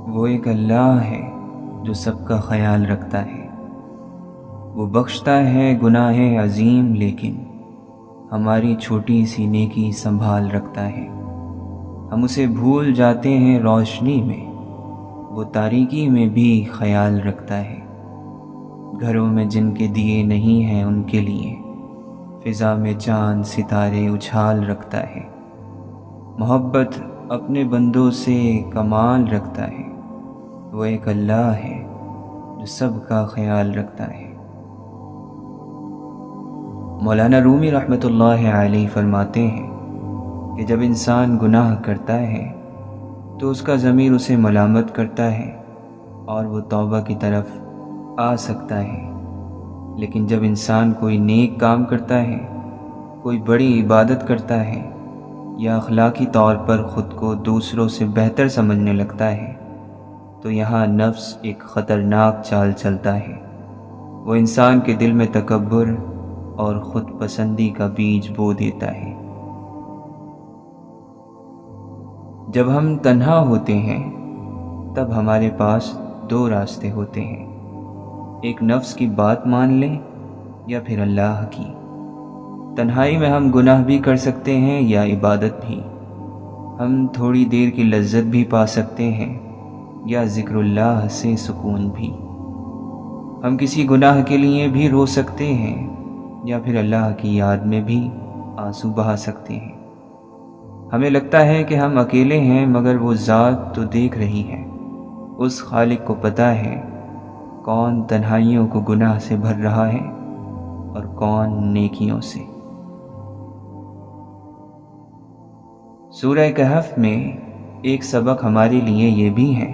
وہ ایک اللہ ہے جو سب کا خیال رکھتا ہے۔ وہ بخشتا ہے گناہ عظیم، لیکن ہماری چھوٹی سی نیکی سنبھال رکھتا ہے۔ ہم اسے بھول جاتے ہیں روشنی میں، وہ تاریکی میں بھی خیال رکھتا ہے۔ گھروں میں جن کے دیے نہیں ہیں ان کے لیے فضا میں چاند ستارے اچھال رکھتا ہے۔ محبت اپنے بندوں سے کمال رکھتا ہے۔ وہ ایک اللہ ہے جو سب کا خیال رکھتا ہے۔ مولانا رومی رحمۃ اللہ علیہ فرماتے ہیں کہ جب انسان گناہ کرتا ہے تو اس کا ضمیر اسے ملامت کرتا ہے اور وہ توبہ کی طرف آ سکتا ہے، لیکن جب انسان کوئی نیک کام کرتا ہے، کوئی بڑی عبادت کرتا ہے یا اخلاقی طور پر خود کو دوسروں سے بہتر سمجھنے لگتا ہے تو یہاں نفس ایک خطرناک چال چلتا ہے۔ وہ انسان کے دل میں تکبر اور خود پسندی کا بیج بو دیتا ہے۔ جب ہم تنہا ہوتے ہیں تب ہمارے پاس دو راستے ہوتے ہیں، ایک نفس کی بات مان لیں یا پھر اللہ کی۔ تنہائی میں ہم گناہ بھی کر سکتے ہیں یا عبادت بھی، ہم تھوڑی دیر کی لذت بھی پا سکتے ہیں یا ذکر اللہ سے سکون بھی۔ ہم کسی گناہ کے لیے بھی رو سکتے ہیں یا پھر اللہ کی یاد میں بھی آنسو بہا سکتے ہیں۔ ہمیں لگتا ہے کہ ہم اکیلے ہیں، مگر وہ ذات تو دیکھ رہی ہے۔ اس خالق کو پتہ ہے کون تنہائیوں کو گناہ سے بھر رہا ہے اور کون نیکیوں سے۔ سورہ کہف میں ایک سبق ہمارے لیے یہ بھی ہے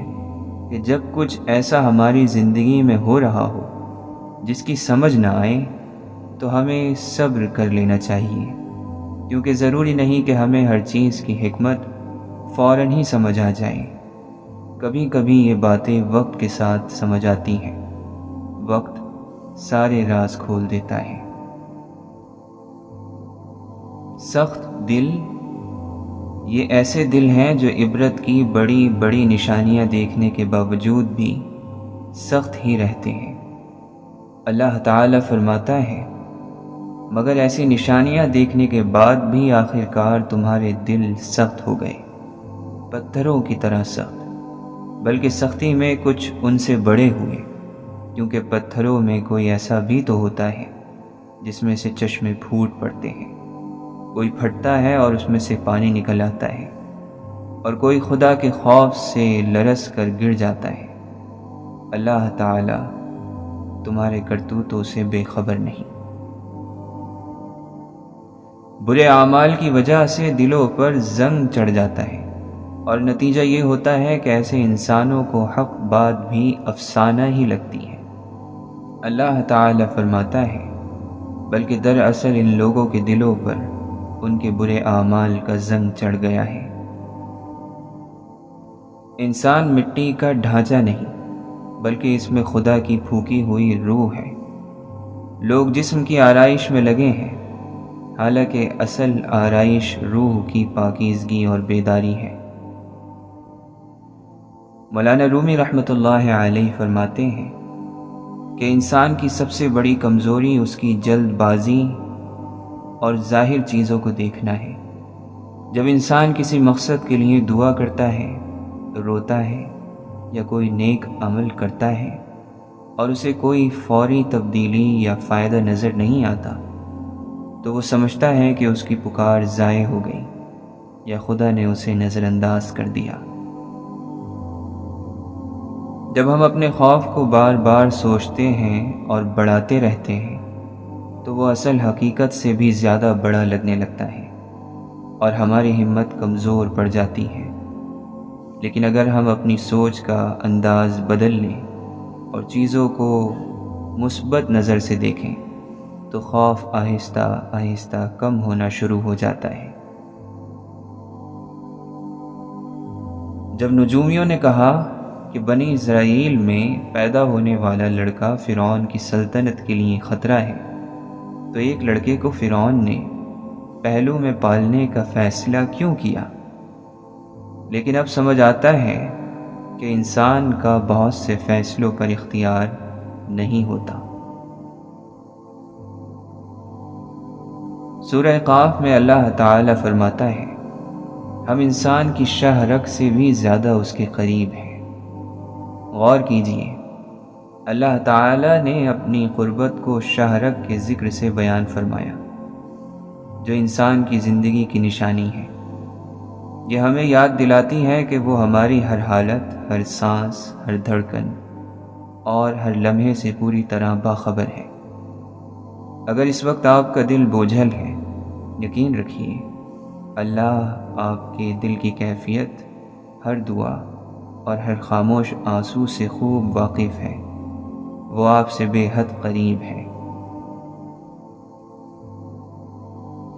کہ جب کچھ ایسا ہماری زندگی میں ہو رہا ہو جس کی سمجھ نہ آئے تو ہمیں صبر کر لینا چاہیے، کیونکہ ضروری نہیں کہ ہمیں ہر چیز کی حکمت فوراً ہی سمجھ آ جائے۔ کبھی کبھی یہ باتیں وقت کے ساتھ سمجھ آتی ہیں۔ وقت سارے راز کھول دیتا ہے۔ سخت دل یہ ایسے دل ہیں جو عبرت کی بڑی بڑی نشانیاں دیکھنے کے باوجود بھی سخت ہی رہتے ہیں۔ اللہ تعالیٰ فرماتا ہے، مگر ایسی نشانیاں دیکھنے کے بعد بھی آخرکار تمہارے دل سخت ہو گئے، پتھروں کی طرح سخت، بلکہ سختی میں کچھ ان سے بڑے ہوئے، کیونکہ پتھروں میں کوئی ایسا بھی تو ہوتا ہے جس میں سے چشمے پھوٹ پڑتے ہیں، کوئی پھٹتا ہے اور اس میں سے پانی نکل آتا ہے، اور کوئی خدا کے خوف سے لرز کر گر جاتا ہے۔ اللہ تعالی تمہارے کرتوتوں سے بے خبر نہیں۔ برے اعمال کی وجہ سے دلوں پر زنگ چڑھ جاتا ہے، اور نتیجہ یہ ہوتا ہے کہ ایسے انسانوں کو حق بات بھی افسانہ ہی لگتی ہے۔ اللہ تعالی فرماتا ہے، بلکہ دراصل ان لوگوں کے دلوں پر ان کے برے اعمال کا زنگ چڑھ گیا ہے۔ انسان مٹی کا ڈھانچہ نہیں، بلکہ اس میں خدا کی پھونکی ہوئی روح ہے۔ لوگ جسم کی آرائش میں لگے ہیں، حالانکہ اصل آرائش روح کی پاکیزگی اور بیداری ہے۔ مولانا رومی رحمۃ اللہ علیہ فرماتے ہیں کہ انسان کی سب سے بڑی کمزوری اس کی جلد بازی اور ظاہر چیزوں کو دیکھنا ہے۔ جب انسان کسی مقصد کے لیے دعا کرتا ہے، روتا ہے یا کوئی نیک عمل کرتا ہے اور اسے کوئی فوری تبدیلی یا فائدہ نظر نہیں آتا تو وہ سمجھتا ہے کہ اس کی پکار ضائع ہو گئی یا خدا نے اسے نظر انداز کر دیا۔ جب ہم اپنے خوف کو بار بار سوچتے ہیں اور بڑھاتے رہتے ہیں تو وہ اصل حقیقت سے بھی زیادہ بڑا لگنے لگتا ہے اور ہماری ہمت کمزور پڑ جاتی ہے۔ لیکن اگر ہم اپنی سوچ کا انداز بدل لیں اور چیزوں کو مثبت نظر سے دیکھیں تو خوف آہستہ آہستہ کم ہونا شروع ہو جاتا ہے۔ جب نجومیوں نے کہا کہ بنی اسرائیل میں پیدا ہونے والا لڑکا فرعون کی سلطنت کے لیے خطرہ ہے، تو ایک لڑکے کو فرعون نے پہلو میں پالنے کا فیصلہ کیوں کیا؟ لیکن اب سمجھ آتا ہے کہ انسان کا بہت سے فیصلوں پر اختیار نہیں ہوتا۔ سورہ قاف میں اللہ تعالیٰ فرماتا ہے، ہم انسان کی شاہ رگ سے بھی زیادہ اس کے قریب ہیں۔ غور کیجئے، اللہ تعالیٰ نے اپنی قربت کو شاہ رگ کے ذکر سے بیان فرمایا، جو انسان کی زندگی کی نشانی ہے۔ یہ ہمیں یاد دلاتی ہے کہ وہ ہماری ہر حالت، ہر سانس، ہر دھڑکن اور ہر لمحے سے پوری طرح باخبر ہے۔ اگر اس وقت آپ کا دل بوجھل ہے، یقین رکھیے اللہ آپ کے دل کی کیفیت، ہر دعا اور ہر خاموش آنسو سے خوب واقف ہے۔ وہ آپ سے بے حد قریب ہے۔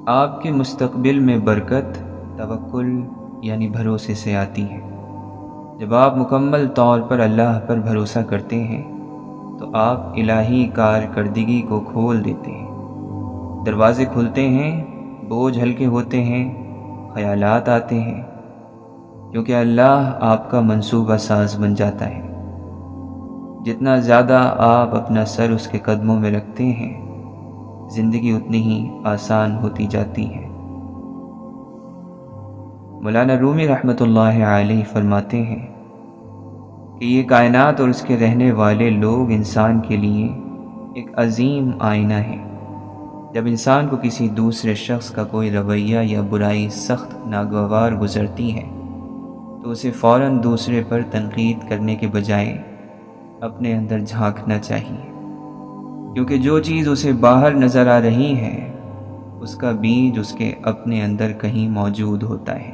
آپ کے مستقبل میں برکت توکل یعنی بھروسے سے آتی ہے۔ جب آپ مکمل طور پر اللہ پر بھروسہ کرتے ہیں تو آپ الہی کارکردگی کو کھول دیتے ہیں، دروازے کھلتے ہیں، بوجھ ہلکے ہوتے ہیں، خیالات آتے ہیں، کیونکہ اللہ آپ کا منصوبہ ساز بن جاتا ہے۔ جتنا زیادہ آپ اپنا سر اس کے قدموں میں رکھتے ہیں، زندگی اتنی ہی آسان ہوتی جاتی ہے۔ مولانا رومی رحمۃ اللہ علیہ فرماتے ہیں کہ یہ کائنات اور اس کے رہنے والے لوگ انسان کے لیے ایک عظیم آئینہ ہے۔ جب انسان کو کسی دوسرے شخص کا کوئی رویہ یا برائی سخت ناگوار گزرتی ہے تو اسے فوراً دوسرے پر تنقید کرنے کے بجائے اپنے اندر جھانکنا چاہیے، کیونکہ جو چیز اسے باہر نظر آ رہی ہے اس کا بیج اس کے اپنے اندر کہیں موجود ہوتا ہے۔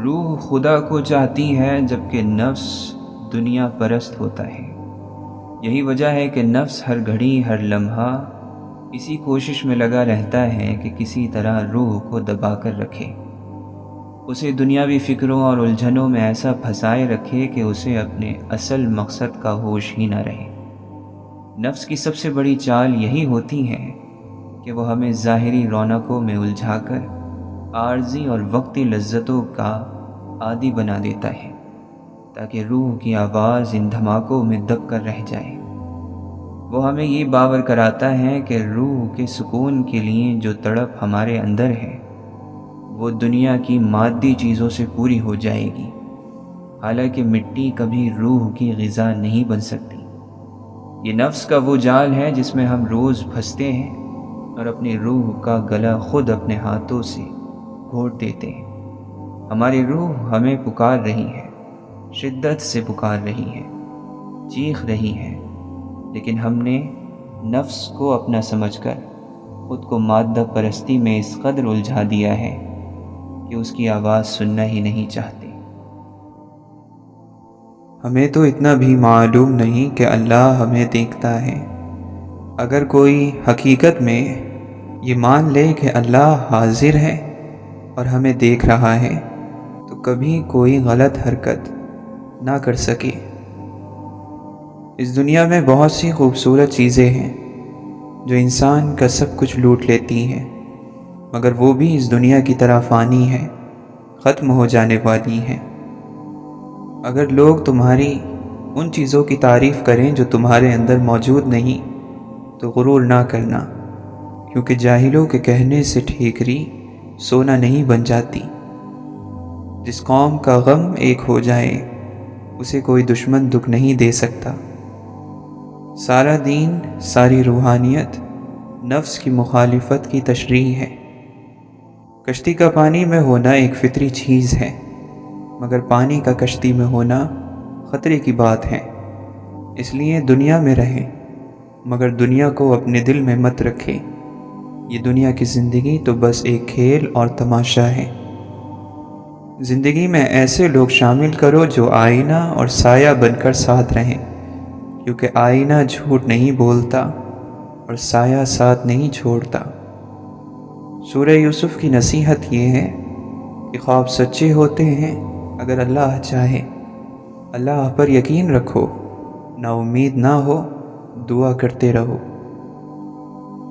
روح خدا کو چاہتی ہے جبکہ نفس دنیا پرست ہوتا ہے۔ یہی وجہ ہے کہ نفس ہر گھڑی، ہر لمحہ اسی کوشش میں لگا رہتا ہے کہ کسی طرح روح کو دبا کر رکھے، اسے دنیاوی فکروں اور الجھنوں میں ایسا پھنسائے رکھے کہ اسے اپنے اصل مقصد کا ہوش ہی نہ رہے۔ نفس کی سب سے بڑی چال یہی ہوتی ہے کہ وہ ہمیں ظاہری رونقوں میں الجھا کر عارضی اور وقتی لذتوں کا عادی بنا دیتا ہے، تاکہ روح کی آواز ان دھماکوں میں دب کر رہ جائے۔ وہ ہمیں یہ باور کراتا ہے کہ روح کے سکون کے لیے جو تڑپ ہمارے اندر ہے وہ دنیا کی مادی چیزوں سے پوری ہو جائے گی، حالانکہ مٹی کبھی روح کی غذا نہیں بن سکتی۔ یہ نفس کا وہ جال ہے جس میں ہم روز پھنستے ہیں اور اپنی روح کا گلا خود اپنے ہاتھوں سے گھونٹ دیتے ہیں۔ ہماری روح ہمیں پکار رہی ہے، شدت سے پکار رہی ہے، چیخ رہی ہے، لیکن ہم نے نفس کو اپنا سمجھ کر خود کو مادہ پرستی میں اس قدر الجھا دیا ہے کہ اس کی آواز سننا ہی نہیں چاہتے۔ ہمیں تو اتنا بھی معلوم نہیں کہ اللہ ہمیں دیکھتا ہے۔ اگر کوئی حقیقت میں یہ مان لے کہ اللہ حاضر ہے اور ہمیں دیکھ رہا ہے تو کبھی کوئی غلط حرکت نہ کر سکے۔ اس دنیا میں بہت سی خوبصورت چیزیں ہیں جو انسان کا سب کچھ لوٹ لیتی ہیں، مگر وہ بھی اس دنیا کی طرح فانی ہے، ختم ہو جانے والی ہیں۔ اگر لوگ تمہاری ان چیزوں کی تعریف کریں جو تمہارے اندر موجود نہیں تو غرور نہ کرنا، کیونکہ جاہلوں کے کہنے سے ٹھیکری سونا نہیں بن جاتی۔ جس قوم کا غم ایک ہو جائے اسے کوئی دشمن دکھ نہیں دے سکتا۔ سارا دین، ساری روحانیت نفس کی مخالفت کی تشریح ہے۔ کشتی کا پانی میں ہونا ایک فطری چیز ہے، مگر پانی کا کشتی میں ہونا خطرے کی بات ہے۔ اس لیے دنیا میں رہیں، مگر دنیا کو اپنے دل میں مت رکھے۔ یہ دنیا کی زندگی تو بس ایک کھیل اور تماشا ہے۔ زندگی میں ایسے لوگ شامل کرو جو آئینہ اور سایہ بن کر ساتھ رہیں، کیونکہ آئینہ جھوٹ نہیں بولتا اور سایہ ساتھ نہیں چھوڑتا۔ سورہ یوسف کی نصیحت یہ ہے کہ خواب سچے ہوتے ہیں اگر اللہ چاہے۔ اللہ پر یقین رکھو، نا امید نہ ہو، دعا کرتے رہو۔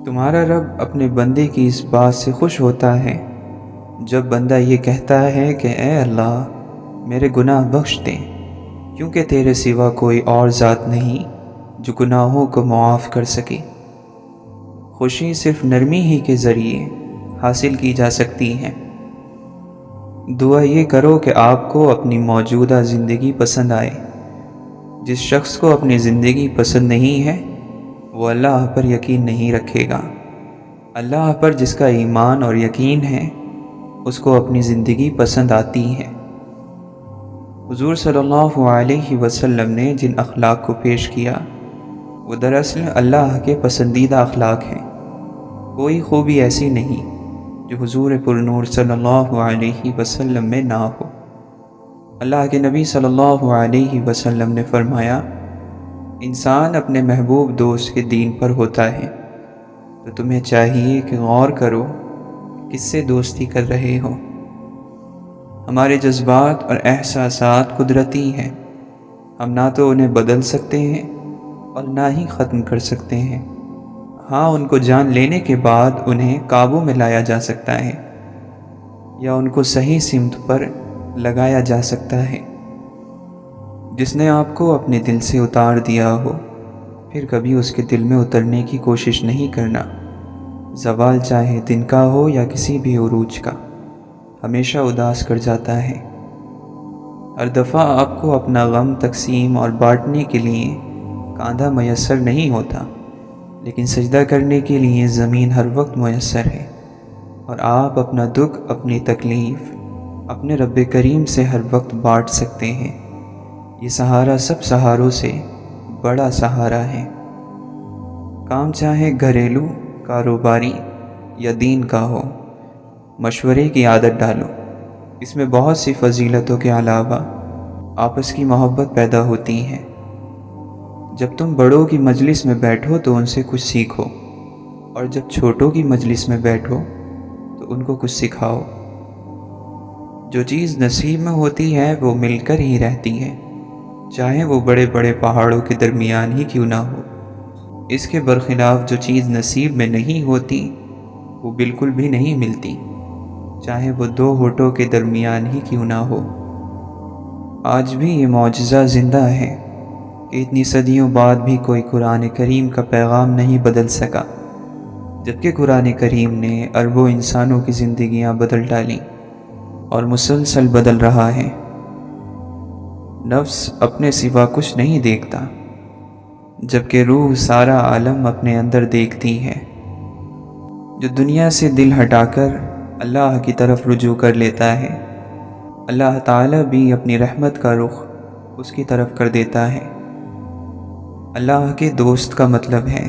تمہارا رب اپنے بندے کی اس بات سے خوش ہوتا ہے جب بندہ یہ کہتا ہے کہ اے اللہ میرے گناہ بخش دیں، کیونکہ تیرے سوا کوئی اور ذات نہیں جو گناہوں کو معاف کر سکے۔ خوشی صرف نرمی ہی کے ذریعے حاصل کی جا سکتی ہے۔ دعا یہ کرو کہ آپ کو اپنی موجودہ زندگی پسند آئے۔ جس شخص کو اپنی زندگی پسند نہیں ہے وہ اللہ پر یقین نہیں رکھے گا۔ اللہ پر جس کا ایمان اور یقین ہے اس کو اپنی زندگی پسند آتی ہے۔ حضور صلی اللہ علیہ وسلم نے جن اخلاق کو پیش کیا وہ دراصل اللہ کے پسندیدہ اخلاق ہیں۔ کوئی خوبی ایسی نہیں جو حضور پرنور صلی اللہ علیہ وسلم میں نہ ہو۔ اللہ کے نبی صلی اللہ علیہ وسلم نے فرمایا، انسان اپنے محبوب دوست کے دین پر ہوتا ہے، تو تمہیں چاہیے کہ غور کرو کس سے دوستی کر رہے ہو۔ ہمارے جذبات اور احساسات قدرتی ہیں، ہم نہ تو انہیں بدل سکتے ہیں اور نہ ہی ختم کر سکتے ہیں۔ ہاں، ان کو جان لینے کے بعد انہیں قابو میں لایا جا سکتا ہے یا ان کو صحیح سمت پر لگایا جا سکتا ہے۔ جس نے آپ کو اپنے دل سے اتار دیا ہو پھر کبھی اس کے دل میں اترنے کی کوشش نہیں کرنا۔ زوال چاہے دن کا ہو یا کسی بھی عروج کا، ہمیشہ اداس کر جاتا ہے۔ ہر دفعہ آپ کو اپنا غم تقسیم اور بانٹنے کے لیے کاندھا میسر نہیں ہوتا، لیکن سجدہ کرنے کے لیے زمین ہر وقت میسر ہے، اور آپ اپنا دکھ، اپنی تکلیف اپنے رب کریم سے ہر وقت بانٹ سکتے ہیں۔ یہ سہارا سب سہاروں سے بڑا سہارا ہے۔ کام چاہے گھریلو، کاروباری یا دین کا ہو، مشورے کی عادت ڈالو۔ اس میں بہت سی فضیلتوں کے علاوہ آپس کی محبت پیدا ہوتی ہے۔ جب تم بڑوں کی مجلس میں بیٹھو تو ان سے کچھ سیکھو، اور جب چھوٹوں کی مجلس میں بیٹھو تو ان کو کچھ سکھاؤ۔ جو چیز نصیب میں ہوتی ہے وہ مل کر ہی رہتی ہے، چاہے وہ بڑے بڑے پہاڑوں کے درمیان ہی کیوں نہ ہو۔ اس کے برخلاف جو چیز نصیب میں نہیں ہوتی وہ بالکل بھی نہیں ملتی، چاہے وہ دو ہونٹوں کے درمیان ہی کیوں نہ ہو۔ آج بھی یہ معجزہ زندہ ہے کہ اتنی صدیوں بعد بھی کوئی قرآن کریم کا پیغام نہیں بدل سکا، جبکہ قرآن کریم نے اربوں انسانوں کی زندگیاں بدل ڈالیں اور مسلسل بدل رہا ہے۔ نفس اپنے سوا کچھ نہیں دیکھتا، جبکہ روح سارا عالم اپنے اندر دیکھتی ہے۔ جو دنیا سے دل ہٹا کر اللہ کی طرف رجوع کر لیتا ہے، اللہ تعالیٰ بھی اپنی رحمت کا رخ اس کی طرف کر دیتا ہے۔ اللہ کے دوست کا مطلب ہے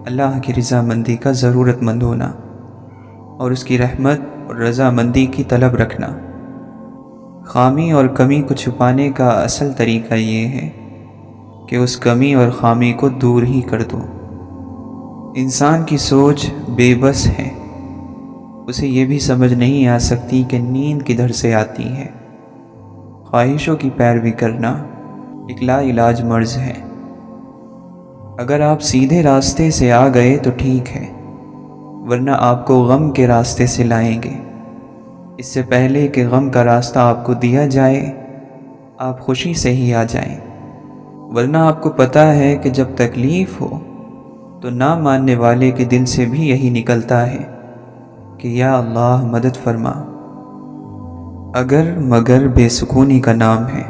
اللہ کی رضامندی کا ضرورت مند ہونا اور اس کی رحمت اور رضامندی کی طلب رکھنا۔ خامی اور کمی کو چھپانے کا اصل طریقہ یہ ہے کہ اس کمی اور خامی کو دور ہی کر دو۔ انسان کی سوچ بے بس ہے، اسے یہ بھی سمجھ نہیں آ سکتی کہ نیند کدھر سے آتی ہے۔ خواہشوں کی پیروی کرنا ایک لا علاج مرض ہے۔ اگر آپ سیدھے راستے سے آ گئے تو ٹھیک ہے، ورنہ آپ کو غم کے راستے سے لائیں گے۔ اس سے پہلے کہ غم کا راستہ آپ کو دیا جائے، آپ خوشی سے ہی آ جائیں، ورنہ آپ کو پتہ ہے کہ جب تکلیف ہو تو نہ ماننے والے کے دل سے بھی یہی نکلتا ہے کہ یا اللہ مدد فرما۔ اگر مگر بے سکونی کا نام ہے،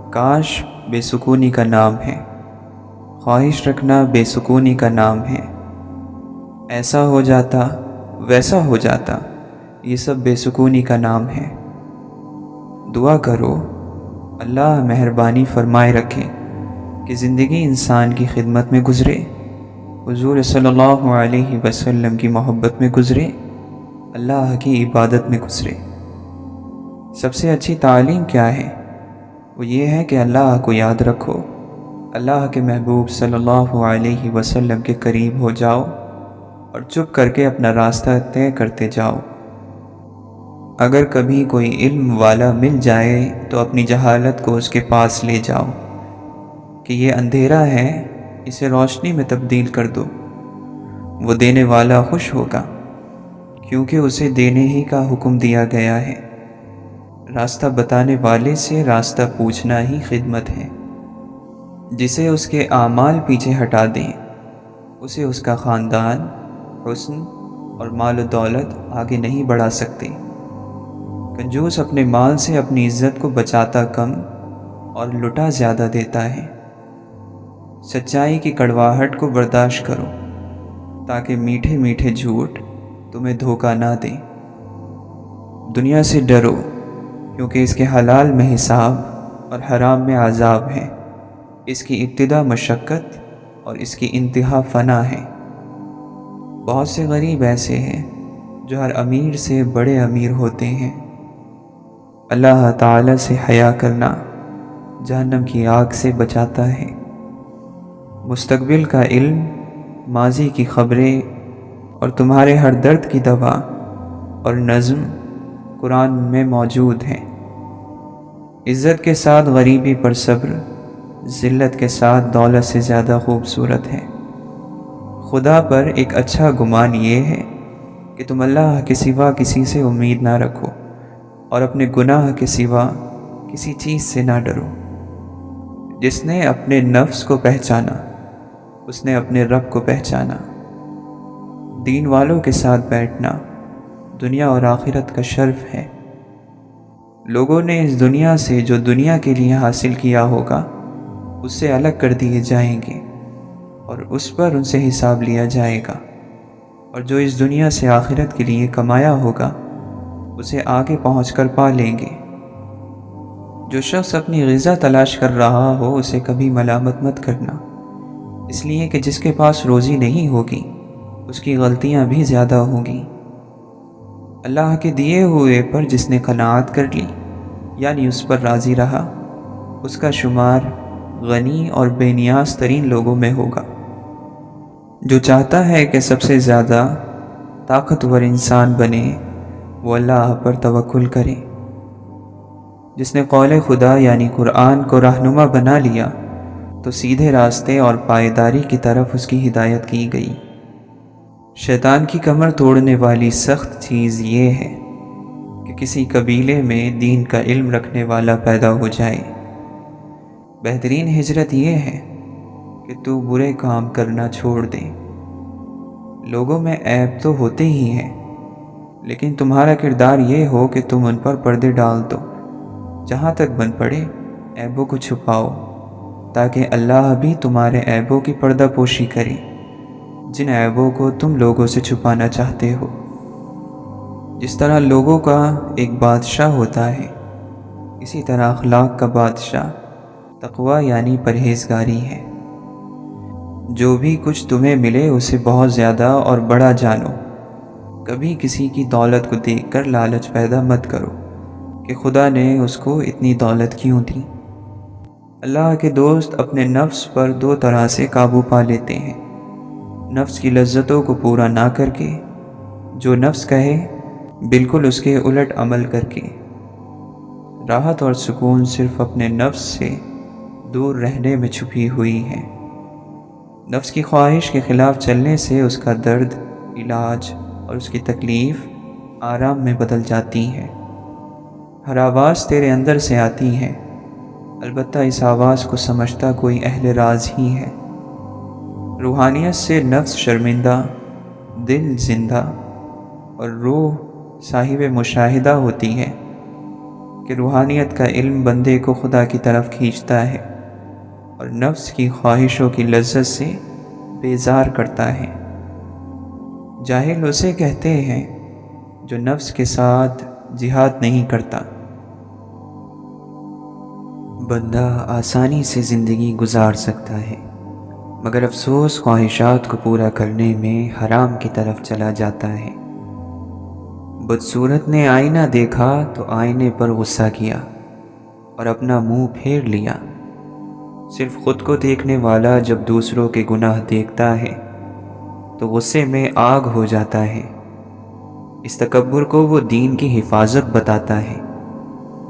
کاش بے سکونی کا نام ہے، خواہش رکھنا بے سکونی کا نام ہے، ایسا ہو جاتا ویسا ہو جاتا، یہ سب بے سکونی کا نام ہے۔ دعا کرو اللہ مہربانی فرمائے رکھے کہ زندگی انسان کی خدمت میں گزرے، حضور صلی اللہ علیہ وسلم کی محبت میں گزرے، اللہ کی عبادت میں گزرے۔ سب سے اچھی تعلیم کیا ہے؟ وہ یہ ہے کہ اللہ کو یاد رکھو، اللہ کے محبوب صلی اللہ علیہ وسلم کے قریب ہو جاؤ اور چپ کر کے اپنا راستہ طے کرتے جاؤ۔ اگر کبھی کوئی علم والا مل جائے تو اپنی جہالت کو اس کے پاس لے جاؤ کہ یہ اندھیرا ہے، اسے روشنی میں تبدیل کر دو۔ وہ دینے والا خوش ہوگا کیونکہ اسے دینے ہی کا حکم دیا گیا ہے۔ راستہ بتانے والے سے راستہ پوچھنا ہی خدمت ہے۔ جسے اس کے اعمال پیچھے ہٹا دیں، اسے اس کا خاندان، حسن اور مال و دولت آگے نہیں بڑھا سکتے۔ کنجوس اپنے مال سے اپنی عزت کو بچاتا کم اور لٹا زیادہ دیتا ہے۔ سچائی کی کڑواہٹ کو برداشت کرو تاکہ میٹھے میٹھے جھوٹ تمہیں دھوکہ نہ دیں۔ دنیا سے ڈرو کیونکہ اس کے حلال میں حساب اور حرام میں عذاب ہے۔ اس کی ابتدا مشقت اور اس کی انتہا فنا ہے۔ بہت سے غریب ایسے ہیں جو ہر امیر سے بڑے امیر ہوتے ہیں۔ اللہ تعالی سے حیا کرنا جہنم کی آگ سے بچاتا ہے۔ مستقبل کا علم، ماضی کی خبریں اور تمہارے ہر درد کی دوا اور نظم قرآن میں موجود ہیں۔ عزت کے ساتھ غریبی پر صبر ذلت کے ساتھ دولت سے زیادہ خوبصورت ہے۔ خدا پر ایک اچھا گمان یہ ہے کہ تم اللہ کے سوا کسی سے امید نہ رکھو اور اپنے گناہ کے سوا کسی چیز سے نہ ڈرو۔ جس نے اپنے نفس کو پہچانا اس نے اپنے رب کو پہچانا۔ دین والوں کے ساتھ بیٹھنا دنیا اور آخرت کا شرف ہے۔ لوگوں نے اس دنیا سے جو دنیا کے لیے حاصل کیا ہوگا اس سے الگ کر دیے جائیں گے اور اس پر ان سے حساب لیا جائے گا، اور جو اس دنیا سے آخرت کے لیے کمایا ہوگا اسے آگے پہنچ کر پا لیں گے۔ جو شخص اپنی غذا تلاش کر رہا ہو اسے کبھی ملامت مت کرنا، اس لیے کہ جس کے پاس روزی نہیں ہوگی اس کی غلطیاں بھی زیادہ ہوں گی۔ اللہ کے دیے ہوئے پر جس نے قناعت کر لی یعنی اس پر راضی رہا، اس کا شمار غنی اور بے نیاز ترین لوگوں میں ہوگا۔ جو چاہتا ہے کہ سب سے زیادہ طاقتور انسان بنے وہ اللہ پر توکل کرے۔ جس نے قول خدا یعنی قرآن کو رہنما بنا لیا تو سیدھے راستے اور پائیداری کی طرف اس کی ہدایت کی گئی۔ شیطان کی کمر توڑنے والی سخت چیز یہ ہے کہ کسی قبیلے میں دین کا علم رکھنے والا پیدا ہو جائے۔ بہترین ہجرت یہ ہے کہ تو برے کام کرنا چھوڑ دے۔ لوگوں میں عیب تو ہوتے ہی ہیں، لیکن تمہارا کردار یہ ہو کہ تم ان پر پردے ڈال دو۔ جہاں تک بن پڑے عیبوں کو چھپاؤ تاکہ اللہ بھی تمہارے عیبوں کی پردہ پوشی کرے، جن عیبوں کو تم لوگوں سے چھپانا چاہتے ہو۔ جس طرح لوگوں کا ایک بادشاہ ہوتا ہے، اسی طرح اخلاق کا بادشاہ تقوی یعنی پرہیزگاری ہے۔ جو بھی کچھ تمہیں ملے اسے بہت زیادہ اور بڑا جانو۔ کبھی کسی کی دولت کو دیکھ کر لالچ پیدا مت کرو کہ خدا نے اس کو اتنی دولت کیوں دی۔ اللہ کے دوست اپنے نفس پر دو طرح سے قابو پا لیتے ہیں، نفس کی لذتوں کو پورا نہ کر کے، جو نفس کہے بالکل اس کے الٹ عمل کر کے۔ راحت اور سکون صرف اپنے نفس سے دور رہنے میں چھپی ہوئی ہے۔ نفس کی خواہش کے خلاف چلنے سے اس کا درد، علاج اور اس کی تکلیف آرام میں بدل جاتی ہے۔ ہر آواز تیرے اندر سے آتی ہے، البتہ اس آواز کو سمجھتا کوئی اہل راز ہی ہے۔ روحانیت سے نفس شرمندہ، دل زندہ اور روح صاحب مشاہدہ ہوتی ہے کہ روحانیت کا علم بندے کو خدا کی طرف کھینچتا ہے اور نفس کی خواہشوں کی لذت سے بیزار کرتا ہے۔ جاہل اسے کہتے ہیں جو نفس کے ساتھ جہاد نہیں کرتا۔ بندہ آسانی سے زندگی گزار سکتا ہے، مگر افسوس خواہشات کو پورا کرنے میں حرام کی طرف چلا جاتا ہے۔ بدصورت نے آئینہ دیکھا تو آئینے پر غصہ کیا اور اپنا منہ پھیر لیا۔ صرف خود کو دیکھنے والا جب دوسروں کے گناہ دیکھتا ہے تو غصے میں آگ ہو جاتا ہے۔ اس تکبر کو وہ دین کی حفاظت بتاتا ہے،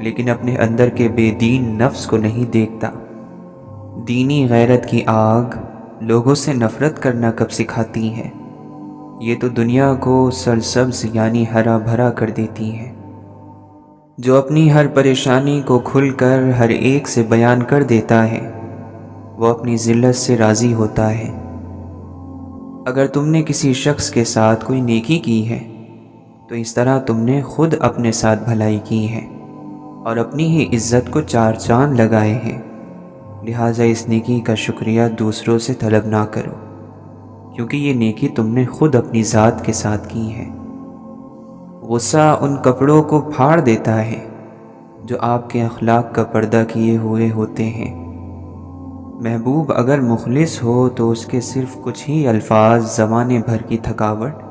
لیکن اپنے اندر کے بے دین نفس کو نہیں دیکھتا۔ دینی غیرت کی آگ لوگوں سے نفرت کرنا کب سکھاتی ہے؟ یہ تو دنیا کو سرسبز یعنی ہرا بھرا کر دیتی ہیں۔ جو اپنی ہر پریشانی کو کھل کر ہر ایک سے بیان کر دیتا ہے وہ اپنی ذلت سے راضی ہوتا ہے۔ اگر تم نے کسی شخص کے ساتھ کوئی نیکی کی ہے تو اس طرح تم نے خود اپنے ساتھ بھلائی کی ہے اور اپنی ہی عزت کو چار چاند لگائے ہیں، لہٰذا اس نیکی کا شکریہ دوسروں سے طلب نہ کرو، کیونکہ یہ نیکی تم نے خود اپنی ذات کے ساتھ کی ہے۔ غصہ ان کپڑوں کو پھاڑ دیتا ہے جو آپ کے اخلاق کا پردہ کیے ہوئے ہوتے ہیں۔ محبوب اگر مخلص ہو تو اس کے صرف کچھ ہی الفاظ زمانے بھر کی تھکاوٹ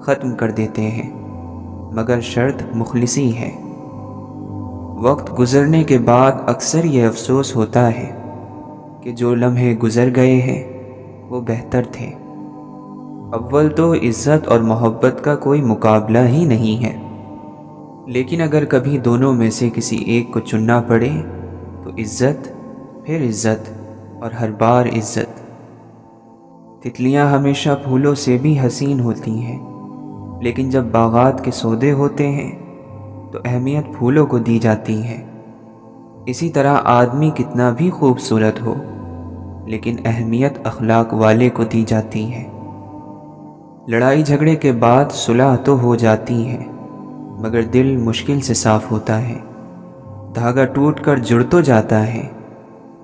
ختم کر دیتے ہیں، مگر شرط مخلصی ہے۔ وقت گزرنے کے بعد اکثر یہ افسوس ہوتا ہے کہ جو لمحے گزر گئے ہیں وہ بہتر تھے۔ اول تو عزت اور محبت کا کوئی مقابلہ ہی نہیں ہے، لیکن اگر کبھی دونوں میں سے کسی ایک کو چننا پڑے تو عزت، پھر عزت اور ہر بار عزت۔ تتلیاں ہمیشہ پھولوں سے بھی حسین ہوتی ہیں، لیکن جب باغات کے سودے ہوتے ہیں تو اہمیت پھولوں کو دی جاتی ہے۔ اسی طرح آدمی کتنا بھی خوبصورت ہو لیکن اہمیت اخلاق والے کو دی جاتی ہے۔ لڑائی جھگڑے کے بعد صلح تو ہو جاتی ہے مگر دل مشکل سے صاف ہوتا ہے۔ دھاگا ٹوٹ کر جڑ تو جاتا ہے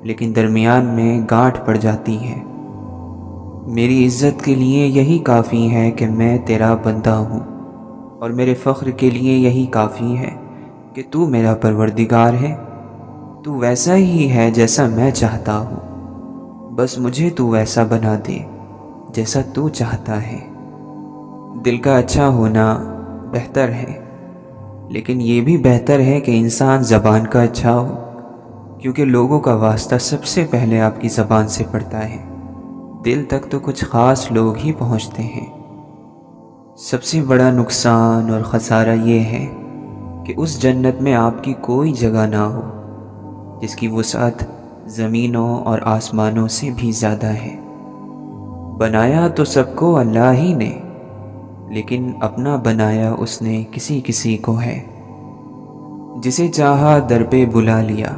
لیکن درمیان میں گانٹھ پڑ جاتی ہے۔ میری عزت کے لیے یہی کافی ہے کہ میں تیرا بندہ ہوں، اور میرے فخر کے لیے یہی کافی ہے کہ تو میرا پروردگار ہے۔ تو ویسا ہی ہے جیسا میں چاہتا ہوں، بس مجھے تو ویسا بنا دے جیسا تو چاہتا ہے۔ دل کا اچھا ہونا بہتر ہے، لیکن یہ بھی بہتر ہے کہ انسان زبان کا اچھا ہو، کیونکہ لوگوں کا واسطہ سب سے پہلے آپ کی زبان سے پڑتا ہے۔ دل تک تو کچھ خاص لوگ ہی پہنچتے ہیں۔ سب سے بڑا نقصان اور خسارہ یہ ہے کہ اس جنت میں آپ کی کوئی جگہ نہ ہو جس کی وسعت زمینوں اور آسمانوں سے بھی زیادہ ہے۔ بنایا تو سب کو اللہ ہی نے، لیکن اپنا بنایا اس نے کسی کسی کو ہے۔ جسے چاہا در پہ بلا لیا،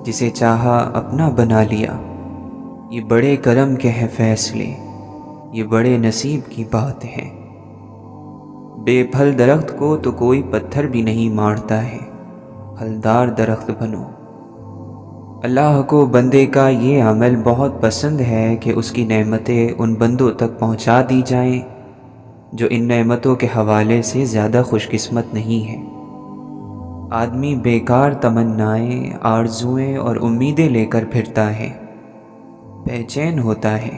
جسے چاہا اپنا بنا لیا۔ یہ بڑے کرم کے ہیں فیصلے، یہ بڑے نصیب کی بات ہے۔ بے پھل درخت کو تو کوئی پتھر بھی نہیں مارتا ہے، پھلدار درخت بنو۔ اللہ کو بندے کا یہ عمل بہت پسند ہے کہ اس کی نعمتیں ان بندوں تک پہنچا دی جائیں جو ان نعمتوں کے حوالے سے زیادہ خوش قسمت نہیں ہیں۔ آدمی بیکار تمنائیں، آرزوئیں اور امیدیں لے کر پھرتا ہے، بے چین ہوتا ہے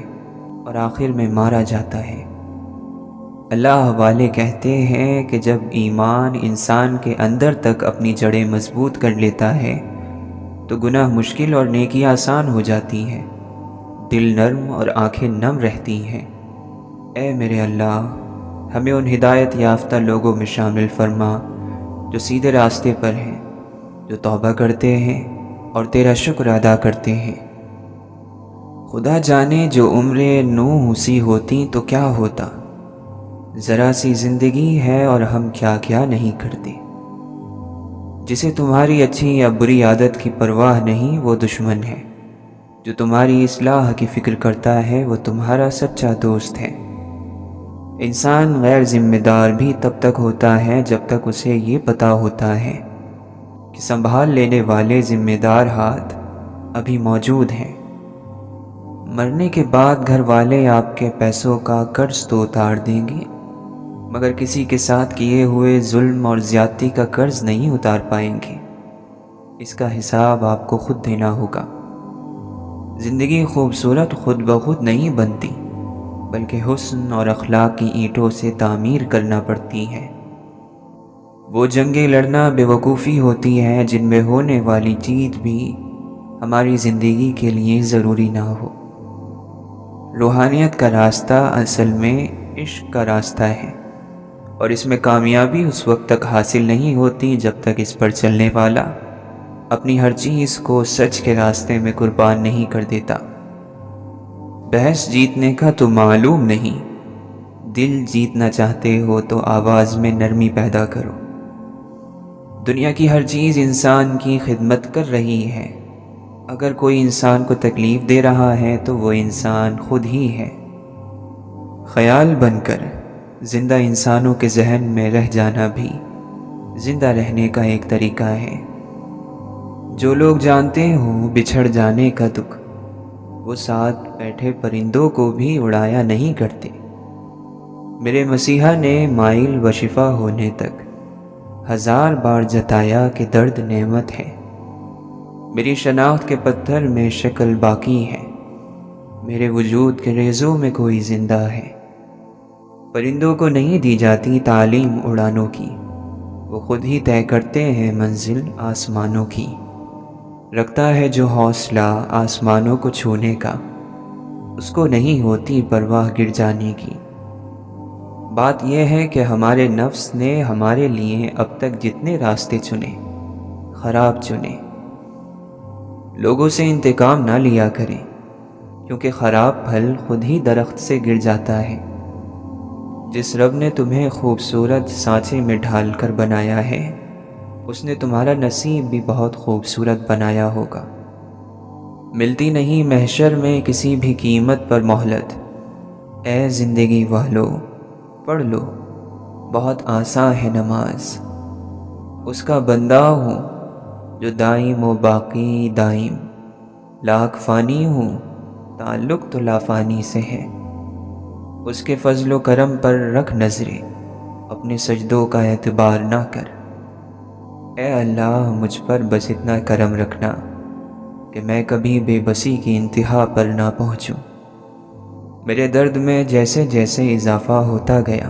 اور آخر میں مارا جاتا ہے۔ اللہ والے کہتے ہیں کہ جب ایمان انسان کے اندر تک اپنی جڑیں مضبوط کر لیتا ہے تو گناہ مشکل اور نیکی آسان ہو جاتی ہے، دل نرم اور آنکھیں نم رہتی ہیں۔ اے میرے اللہ، ہمیں ان ہدایت یافتہ لوگوں میں شامل فرما جو سیدھے راستے پر ہیں، جو توبہ کرتے ہیں اور تیرا شکر ادا کرتے ہیں۔ خدا جانے جو عمریں نوح سی ہوتی تو کیا ہوتا، ذرا سی زندگی ہے اور ہم کیا کیا نہیں کرتے۔ جسے تمہاری اچھی یا بری عادت کی پرواہ نہیں وہ دشمن ہے، جو تمہاری اصلاح کی فکر کرتا ہے وہ تمہارا سچا دوست ہے۔ انسان غیر ذمہ دار بھی تب تک ہوتا ہے جب تک اسے یہ پتہ ہوتا ہے کہ سنبھال لینے والے ذمہ دار ہاتھ ابھی موجود ہیں۔ مرنے کے بعد گھر والے آپ کے پیسوں کا قرض تو اتار دیں گے، مگر کسی کے ساتھ کیے ہوئے ظلم اور زیادتی کا قرض نہیں اتار پائیں گے۔ اس کا حساب آپ کو خود دینا ہوگا۔ زندگی خوبصورت خود بخود نہیں بنتی، بلکہ حسن اور اخلاق کی اینٹوں سے تعمیر کرنا پڑتی ہے۔ وہ جنگیں لڑنا بے وقوفی ہوتی ہے جن میں ہونے والی جیت بھی ہماری زندگی کے لیے ضروری نہ ہو۔ روحانیت کا راستہ اصل میں عشق کا راستہ ہے، اور اس میں کامیابی اس وقت تک حاصل نہیں ہوتی جب تک اس پر چلنے والا اپنی ہر چیز کو سچ کے راستے میں قربان نہیں کر دیتا۔ بحث جیتنے کا تو معلوم نہیں، دل جیتنا چاہتے ہو تو آواز میں نرمی پیدا کرو۔ دنیا کی ہر چیز انسان کی خدمت کر رہی ہے۔ اگر کوئی انسان کو تکلیف دے رہا ہے تو وہ انسان خود ہی ہے۔ خیال بن کر زندہ انسانوں کے ذہن میں رہ جانا بھی زندہ رہنے کا ایک طریقہ ہے۔ جو لوگ جانتے ہوں بچھڑ جانے کا دکھ، وہ ساتھ بیٹھے پرندوں کو بھی اڑایا نہیں کرتے۔ میرے مسیحا نے مائل و شفا ہونے تک 1000 بار جتایا کہ درد نعمت ہے۔ میری شناخت کے پتھر میں شکل باقی ہے، میرے وجود کے ریزوں میں کوئی زندہ ہے۔ پرندوں کو نہیں دی جاتی تعلیم اڑانوں کی، وہ خود ہی طے کرتے ہیں منزل آسمانوں کی۔ رکھتا ہے جو حوصلہ آسمانوں کو چھونے کا، اس کو نہیں ہوتی پرواہ گر جانے کی۔ بات یہ ہے کہ ہمارے نفس نے ہمارے لیے اب تک جتنے راستے چنے، خراب چنے۔ لوگوں سے انتقام نہ لیا کریں، کیونکہ خراب پھل خود ہی درخت سے گر جاتا ہے۔ جس رب نے تمہیں خوبصورت سانچے میں ڈھال کر بنایا ہے، اس نے تمہارا نصیب بھی بہت خوبصورت بنایا ہوگا۔ ملتی نہیں محشر میں کسی بھی قیمت پر مہلت، اے زندگی والو پڑھ لو، بہت آساں ہے نماز۔ اس کا بندہ ہوں جو دائم و باقی دائم، لاکھ فانی ہوں تعلق تو لافانی سے ہے۔ اس کے فضل و کرم پر رکھ نظریں، اپنے سجدوں کا اعتبار نہ کر۔ اے اللہ مجھ پر بس اتنا کرم رکھنا کہ میں کبھی بے بسی کی انتہا پر نہ پہنچوں۔ میرے درد میں جیسے جیسے اضافہ ہوتا گیا،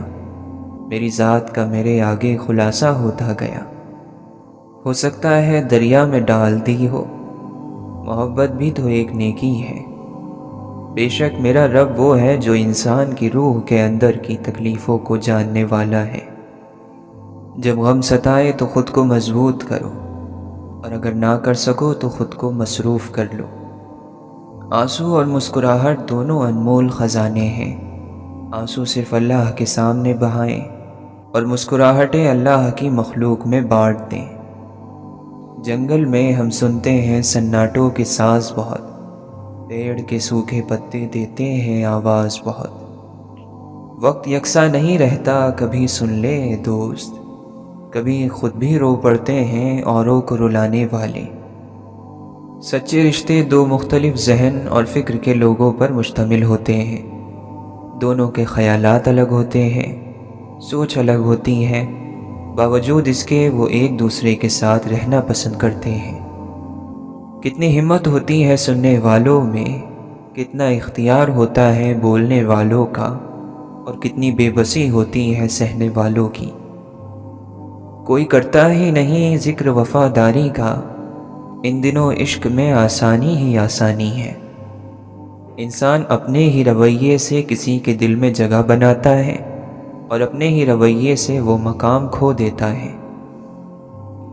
میری ذات کا میرے آگے خلاصہ ہوتا گیا۔ ہو سکتا ہے دریا میں ڈال دی ہو، محبت بھی تو ایک نیکی ہے۔ بے شک میرا رب وہ ہے جو انسان کی روح کے اندر کی تکلیفوں کو جاننے والا ہے۔ جب غم ستائے تو خود کو مضبوط کرو، اور اگر نہ کر سکو تو خود کو مصروف کر لو۔ آنسو اور مسکراہٹ دونوں انمول خزانے ہیں۔ آنسو صرف اللہ کے سامنے بہائیں اور مسکراہٹیں اللہ کی مخلوق میں بانٹ دیں۔ جنگل میں ہم سنتے ہیں سناٹوں کے ساز بہت، پیڑ کے سوکھے پتے دیتے ہیں آواز بہت۔ وقت یکساں نہیں رہتا، کبھی سن لے دوست، کبھی خود بھی رو پڑتے ہیں اوروں کو رلانے والے۔ سچے رشتے دو مختلف ذہن اور فکر کے لوگوں پر مشتمل ہوتے ہیں۔ دونوں کے خیالات الگ ہوتے ہیں، سوچ الگ ہوتی ہے، باوجود اس کے وہ ایک دوسرے کے ساتھ رہنا پسند کرتے ہیں۔ کتنی ہمت ہوتی ہے سننے والوں میں، کتنا اختیار ہوتا ہے بولنے والوں کا، اور کتنی بے بسی ہوتی ہے سہنے والوں کی۔ کوئی کرتا ہی نہیں ذکر وفاداری کا، ان دنوں عشق میں آسانی ہی آسانی ہے۔ انسان اپنے ہی رویے سے کسی کے دل میں جگہ بناتا ہے، اور اپنے ہی رویے سے وہ مقام کھو دیتا ہے۔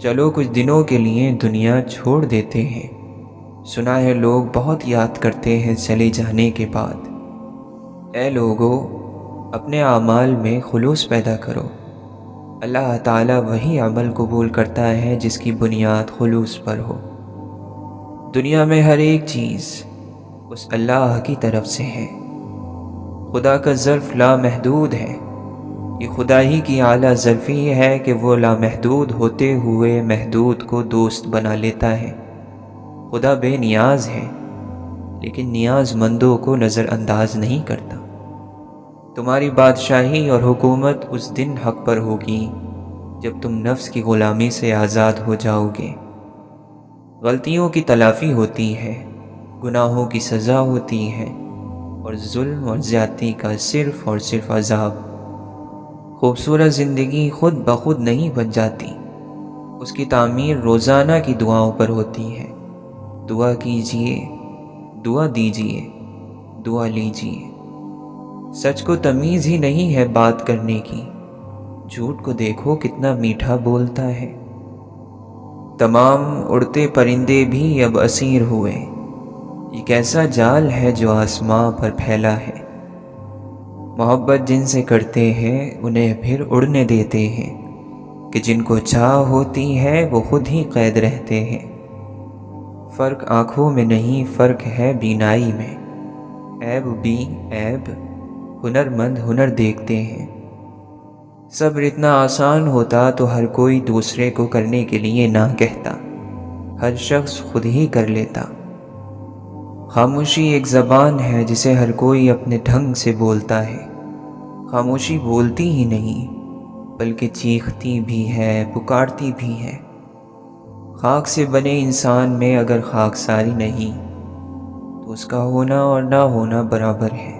چلو کچھ دنوں کے لیے دنیا چھوڑ دیتے ہیں، سنا ہے لوگ بہت یاد کرتے ہیں چلے جانے کے بعد۔ اے لوگو، اپنے اعمال میں خلوص پیدا کرو۔ اللہ تعالیٰ وہی عمل قبول کرتا ہے جس کی بنیاد خلوص پر ہو۔ دنیا میں ہر ایک چیز اس اللہ کی طرف سے ہے۔ خدا کا ظرف لامحدود ہے، یہ خدا ہی کی اعلیٰ ظرفی ہے کہ وہ لامحدود ہوتے ہوئے محدود کو دوست بنا لیتا ہے۔ خدا بے نیاز ہے، لیکن نیاز مندوں کو نظر انداز نہیں کرتا۔ تمہاری بادشاہی اور حکومت اس دن حق پر ہوگی جب تم نفس کی غلامی سے آزاد ہو جاؤ گے۔ غلطیوں کی تلافی ہوتی ہے، گناہوں کی سزا ہوتی ہے، اور ظلم اور زیادتی کا صرف اور صرف عذاب۔ خوبصورت زندگی خود بخود نہیں بن جاتی، اس کی تعمیر روزانہ کی دعاؤں پر ہوتی ہے۔ دعا کیجئے، دعا دیجئے، دعا لیجئے۔ سچ کو تمیز ہی نہیں ہے بات کرنے کی، جھوٹ کو دیکھو کتنا میٹھا بولتا ہے۔ تمام اڑتے پرندے بھی اب اسیر ہوئے، یہ کیسا جال ہے جو آسماں پر پھیلا ہے۔ محبت جن سے کرتے ہیں انہیں پھر اڑنے دیتے ہیں کہ جن کو چاہ ہوتی ہے وہ خود ہی قید رہتے ہیں۔ فرق آنکھوں میں نہیں، فرق ہے بینائی میں، عیب بھی عیب ہنرمند ہنر دیکھتے ہیں۔ صبر اتنا آسان ہوتا تو ہر کوئی دوسرے کو کرنے کے لیے نہ کہتا، ہر شخص خود ہی کر لیتا۔ خاموشی ایک زبان ہے جسے ہر کوئی اپنے ڈھنگ سے بولتا ہے۔ خاموشی بولتی ہی نہیں بلکہ چیختی بھی ہے، پکارتی بھی ہے۔ خاک سے بنے انسان میں اگر خاکساری نہیں تو اس کا ہونا اور نہ ہونا برابر ہے۔